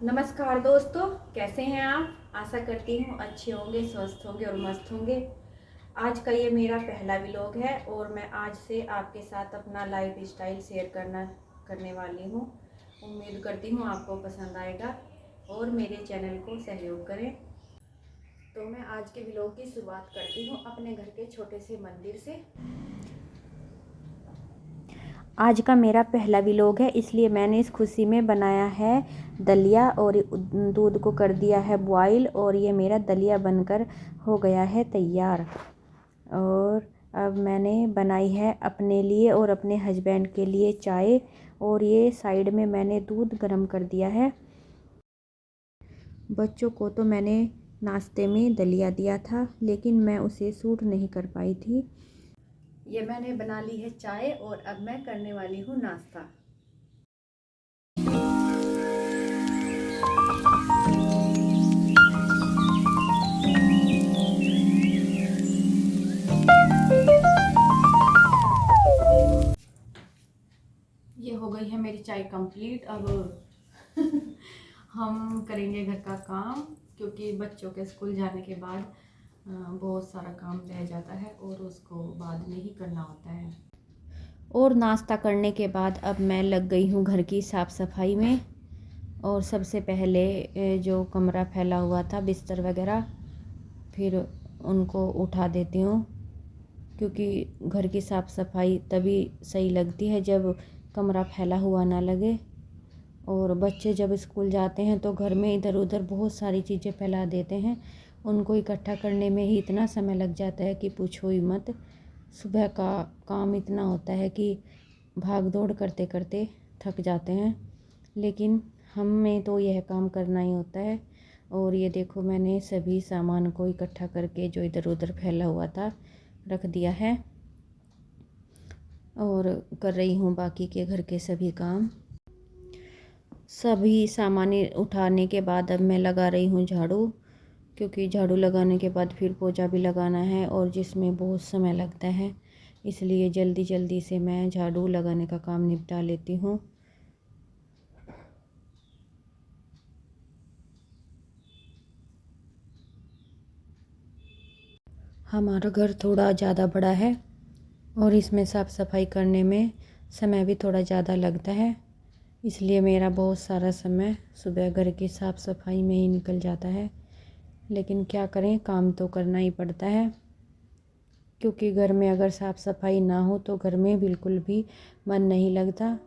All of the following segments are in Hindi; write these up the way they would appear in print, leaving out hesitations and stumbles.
नमस्कार दोस्तों, कैसे हैं आप। आशा करती हूँ अच्छे होंगे, स्वस्थ होंगे और मस्त होंगे। आज का ये मेरा पहला व्लॉग है और मैं आज से आपके साथ अपना लाइफ स्टाइल शेयर करने वाली हूँ। उम्मीद करती हूँ आपको पसंद आएगा और मेरे चैनल को सहयोग करें। तो मैं आज के व्लॉग की शुरुआत करती हूँ अपने घर के छोटे से मंदिर से। आज का मेरा पहला व्लॉग है, इसलिए मैंने इस खुशी में बनाया है दलिया और दूध को कर दिया है बॉईल और ये मेरा दलिया बनकर हो गया है तैयार। और अब मैंने बनाई है अपने लिए और अपने हस्बैंड के लिए चाय और ये साइड में मैंने दूध गर्म कर दिया है। बच्चों को तो मैंने नाश्ते में दलिया दिया था, लेकिन मैं उसे सूट नहीं कर पाई थी। ये मैंने बना ली है चाय और अब मैं करने वाली हूँ नाश्ता। ये हो गई है मेरी चाय कंप्लीट। अब हम करेंगे घर का काम, क्योंकि बच्चों के स्कूल जाने के बाद बहुत सारा काम रह जाता है और उसको बाद में ही करना होता है। और नाश्ता करने के बाद अब मैं लग गई हूँ घर की साफ़ सफाई में। और सबसे पहले जो कमरा फैला हुआ था बिस्तर वगैरह, फिर उनको उठा देती हूँ, क्योंकि घर की साफ़ सफाई तभी सही लगती है जब कमरा फैला हुआ ना लगे। और बच्चे जब स्कूल जाते हैं तो घर में इधर उधर बहुत सारी चीज़ें फैला देते हैं, उनको इकट्ठा करने में ही इतना समय लग जाता है कि पूछो ही मत। सुबह का काम इतना होता है कि भाग दौड़ करते करते थक जाते हैं, लेकिन हमें तो यह काम करना ही होता है। और ये देखो, मैंने सभी सामान को इकट्ठा करके जो इधर उधर फैला हुआ था रख दिया है और कर रही हूँ बाकी के घर के सभी काम। सभी सामान उठाने के बाद अब मैं लगा रही हूँ झाड़ू, क्योंकि झाड़ू लगाने के बाद फिर पोछा भी लगाना है और जिसमें बहुत समय लगता है, इसलिए जल्दी जल्दी से मैं झाड़ू लगाने का काम निपटा लेती हूँ। हमारा घर थोड़ा ज़्यादा बड़ा है और इसमें साफ़ सफाई करने में समय भी थोड़ा ज़्यादा लगता है, इसलिए मेरा बहुत सारा समय सुबह घर की साफ़ सफाई में ही निकल जाता है। लेकिन क्या करें, काम तो करना ही पड़ता है, क्योंकि घर में अगर साफ़ सफाई ना हो तो घर में बिल्कुल भी मन नहीं लगता।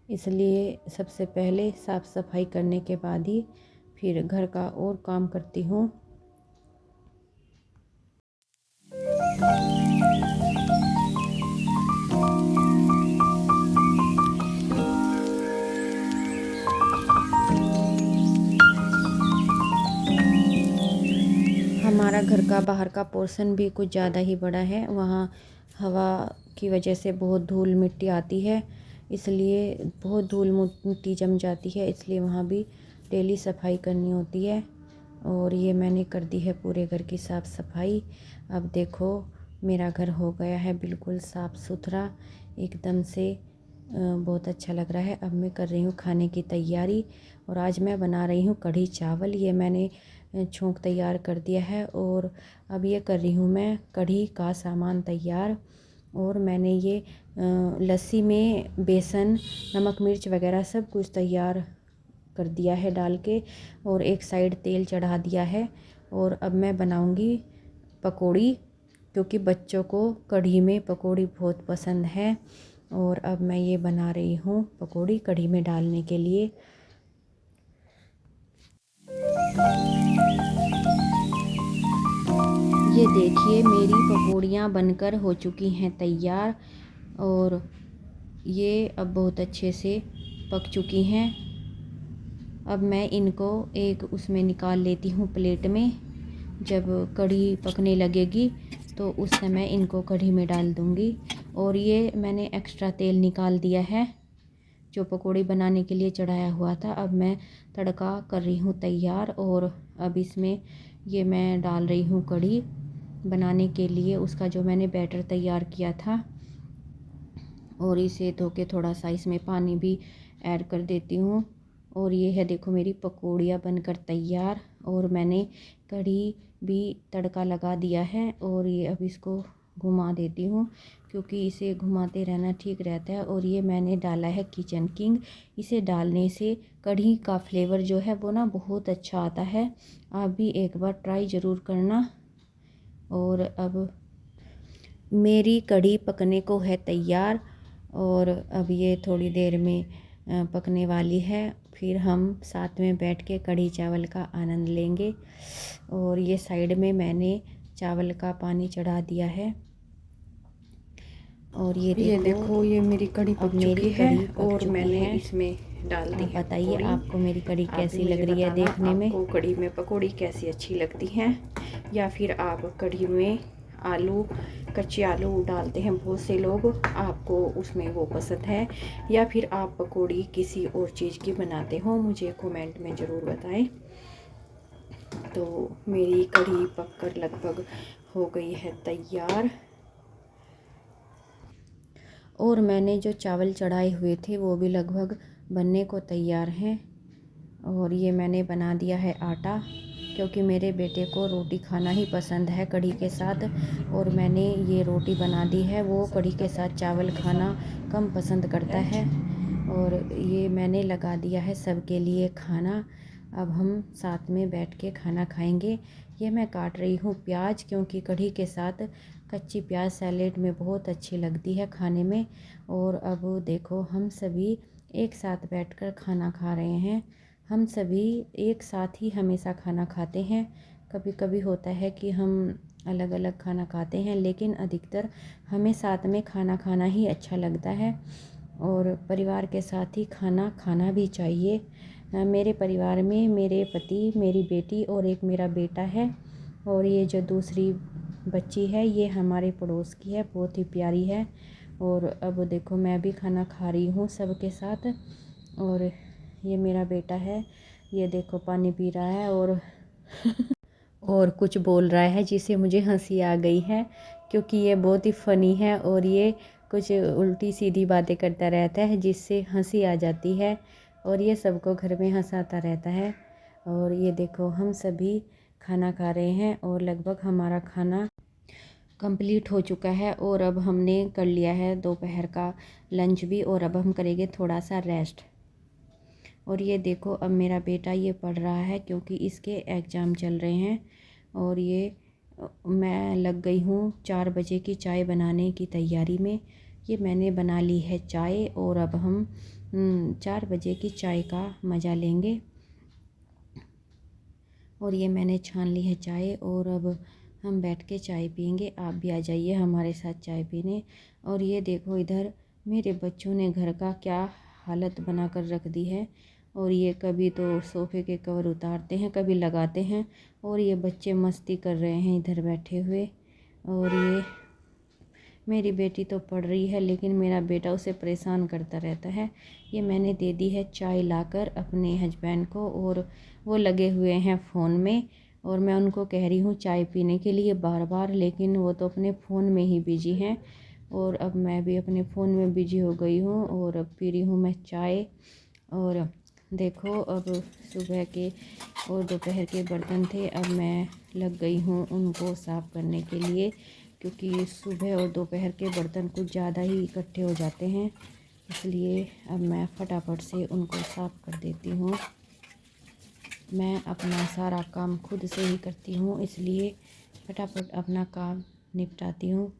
इसलिए सबसे पहले साफ़ सफाई करने के बाद ही फिर घर का और काम करती हूँ। हमारा घर का बाहर का पोर्शन भी कुछ ज़्यादा ही बड़ा है, वहाँ हवा की वजह से बहुत धूल मिट्टी आती है, इसलिए बहुत धूल मिट्टी जम जाती है, इसलिए वहाँ भी डेली सफाई करनी होती है। और ये मैंने कर दी है पूरे घर की साफ़ सफाई। अब देखो, मेरा घर हो गया है बिल्कुल साफ़ सुथरा एकदम से, बहुत अच्छा लग रहा है। अब मैं कर रही हूँ खाने की तैयारी और आज मैं बना रही हूँ कढ़ी चावल। ये मैंने छोंक तैयार कर दिया है और अब ये कर रही हूँ मैं कढ़ी का सामान तैयार। और मैंने ये लस्सी में बेसन, नमक मिर्च वगैरह सब कुछ तैयार कर दिया है डाल के, और एक साइड तेल चढ़ा दिया है। और अब मैं बनाऊंगी पकौड़ी, क्योंकि बच्चों को कढ़ी में पकौड़ी बहुत पसंद है। और अब मैं ये बना रही हूँ पकौड़ी कढ़ी में डालने के लिए। ये देखिए, मेरी पकौड़ियाँ बनकर हो चुकी हैं तैयार और ये अब बहुत अच्छे से पक चुकी हैं। अब मैं इनको एक उसमें निकाल लेती हूँ प्लेट में। जब कढ़ी पकने लगेगी तो उस समय इनको कढ़ी में डाल दूँगी। और ये मैंने एक्स्ट्रा तेल निकाल दिया है जो पकौड़ी बनाने के लिए चढ़ाया हुआ था। अब मैं तड़का कर रही हूँ तैयार और अब इसमें ये मैं डाल रही हूँ कढ़ी बनाने के लिए उसका जो मैंने बैटर तैयार किया था। और इसे धो के थोड़ा सा इसमें पानी भी ऐड कर देती हूँ। और ये है देखो मेरी पकौड़ियाँ बनकर तैयार। और मैंने कढ़ी भी तड़का लगा दिया है और ये अब इसको घुमा देती हूँ, क्योंकि इसे घुमाते रहना ठीक रहता है। और ये मैंने डाला है किचन किंग। इसे डालने से कढ़ी का फ्लेवर जो है वो ना बहुत अच्छा आता है। आप भी एक बार ट्राई ज़रूर करना। और अब मेरी कढ़ी पकने को है तैयार और अब ये थोड़ी देर में पकने वाली है। फिर हम साथ में बैठ के कढ़ी चावल का आनंद लेंगे। और ये साइड में मैंने चावल का पानी चढ़ा दिया है। और ये देखो ये मेरी कढ़ी पक चुकी है और मैंने इसमें डाल दी है। बताइए आपको मेरी कढ़ी कैसी लग रही है देखने में? आपको कढ़ी में पकौड़ी कैसी अच्छी लगती हैं, या फिर आप कढ़ी में आलू, कच्चे आलू डालते हैं बहुत से लोग, आपको उसमें वो पसंद है, या फिर आप पकौड़ी किसी और चीज़ की बनाते हो, मुझे कमेंट में ज़रूर बताएं। तो मेरी कढ़ी पककर लगभग हो गई है तैयार। और मैंने जो चावल चढ़ाए हुए थे वो भी लगभग बनने को तैयार हैं। और ये मैंने बना दिया है आटा, क्योंकि मेरे बेटे को रोटी खाना ही पसंद है कढ़ी के साथ। और मैंने ये रोटी बना दी है, वो कढ़ी के साथ चावल खाना कम पसंद करता है। और ये मैंने लगा दिया है सबके लिए खाना। अब हम साथ में बैठ के खाना खाएंगे। ये मैं काट रही हूँ प्याज, क्योंकि कढ़ी के साथ कच्ची प्याज सैलेड में बहुत अच्छी लगती है खाने में। और अब देखो हम सभी एक साथ बैठकर खाना खा रहे हैं। हम सभी एक साथ ही हमेशा खाना खाते हैं। कभी कभी होता है कि हम अलग अलग खाना खाते हैं, लेकिन अधिकतर हमें साथ में खाना खाना ही अच्छा लगता है। और परिवार के साथ ही खाना खाना भी चाहिए। मेरे परिवार में मेरे पति, मेरी बेटी और एक मेरा बेटा है। और ये जो दूसरी बच्ची है ये हमारे पड़ोस की है, बहुत ही प्यारी है। और अब देखो मैं भी खाना खा रही हूँ सबके साथ। और ये मेरा बेटा है, ये देखो पानी पी रहा है और और कुछ बोल रहा है, जिससे मुझे हंसी आ गई है, क्योंकि ये बहुत ही फ़नी है और ये कुछ उल्टी सीधी बातें करता रहता है जिससे हंसी आ जाती है। और ये सबको घर में हंसाता रहता है। और ये देखो हम सभी खाना खा रहे हैं और लगभग हमारा खाना कंप्लीट हो चुका है। और अब हमने कर लिया है दोपहर का लंच भी, और अब हम करेंगे थोड़ा सा रेस्ट। और ये देखो अब मेरा बेटा ये पढ़ रहा है, क्योंकि इसके एग्ज़ाम चल रहे हैं। और ये मैं लग गई हूँ 4 बजे की चाय बनाने की तैयारी में। ये मैंने बना ली है चाय और अब हम 4 बजे की चाय का मज़ा लेंगे। और ये मैंने छान ली है चाय और अब हम बैठ के चाय पियेंगे। आप भी आ जाइए हमारे साथ चाय पीने। और ये देखो इधर मेरे बच्चों ने घर का क्या हालत बना कर रख दी है। और ये कभी तो सोफ़े के कवर उतारते हैं, कभी लगाते हैं। और ये बच्चे मस्ती कर रहे हैं इधर बैठे हुए। और ये मेरी बेटी तो पढ़ रही है, लेकिन मेरा बेटा उसे परेशान करता रहता है। ये मैंने दे दी है चाय लाकर अपने हस्बैंड को, और वो लगे हुए हैं फ़ोन में। और मैं उनको कह रही हूँ चाय पीने के लिए बार बार, लेकिन वो तो अपने फ़ोन में ही बिजी हैं। और अब मैं भी अपने फ़ोन में बिजी हो गई हूँ और अब पी रही हूँ मैं चाय। और देखो अब सुबह के और दोपहर के बर्तन थे, अब मैं लग गई हूँ उनको साफ़ करने के लिए, क्योंकि सुबह और दोपहर के बर्तन कुछ ज़्यादा ही इकट्ठे हो जाते हैं। इसलिए अब मैं फटाफट से उनको साफ़ कर देती हूँ। मैं अपना सारा काम खुद से ही करती हूँ, इसलिए फटाफट अपना काम निपटाती हूँ।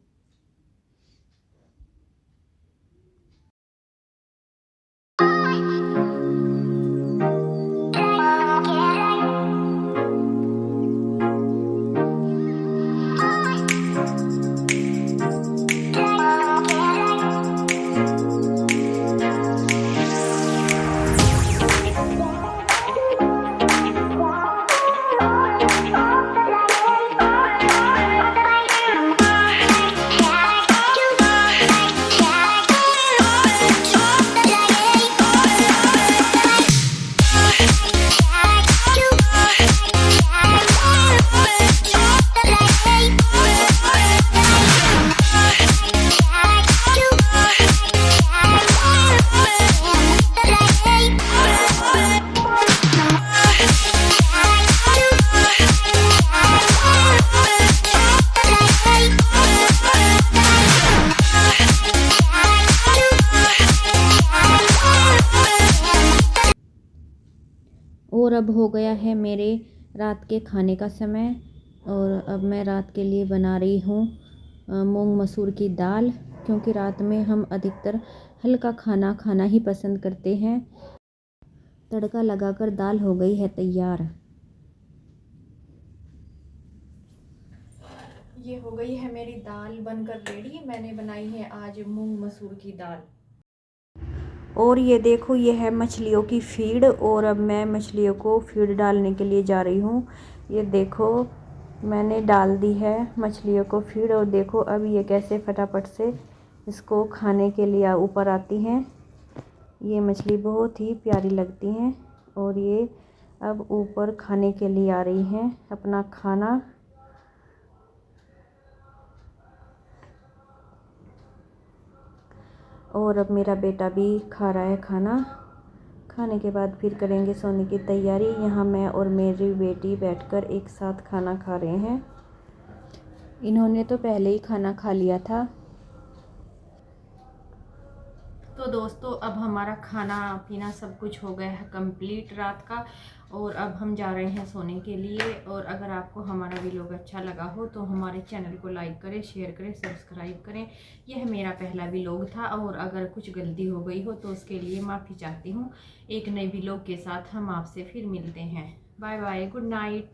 अब हो गया है मेरे रात के खाने का समय। और अब मैं रात के लिए बना रही हूँ मूंग मसूर की दाल, क्योंकि रात में हम अधिकतर हल्का खाना खाना ही पसंद करते हैं। तड़का लगाकर दाल हो गई है तैयार। ये हो गई है मेरी दाल बनकर रेडी। मैंने बनाई है आज मूंग मसूर की दाल। और ये देखो, ये है मछलियों की फीड, और अब मैं मछलियों को फीड डालने के लिए जा रही हूँ। ये देखो, मैंने डाल दी है मछलियों को फीड, और देखो अब ये कैसे फटाफट से इसको खाने के लिए ऊपर आती हैं। ये मछली बहुत ही प्यारी लगती हैं, और ये अब ऊपर खाने के लिए आ रही हैं अपना खाना। और अब मेरा बेटा भी खा रहा है खाना। खाने के बाद फिर करेंगे सोने की तैयारी। यहाँ मैं और मेरी बेटी बैठकर एक साथ खाना खा रहे हैं। इन्होंने तो पहले ही खाना खा लिया था। तो दोस्तों, अब हमारा खाना पीना सब कुछ हो गया है कंप्लीट रात का, और अब हम जा रहे हैं सोने के लिए। और अगर आपको हमारा वीडियो अच्छा लगा हो तो हमारे चैनल को लाइक करें, शेयर करें, सब्सक्राइब करें। यह मेरा पहला वीडियो था, और अगर कुछ गलती हो गई हो तो उसके लिए माफ़ी चाहती हूँ। एक नए वीडियो के साथ हम आपसे फिर मिलते हैं। Bye bye, good night.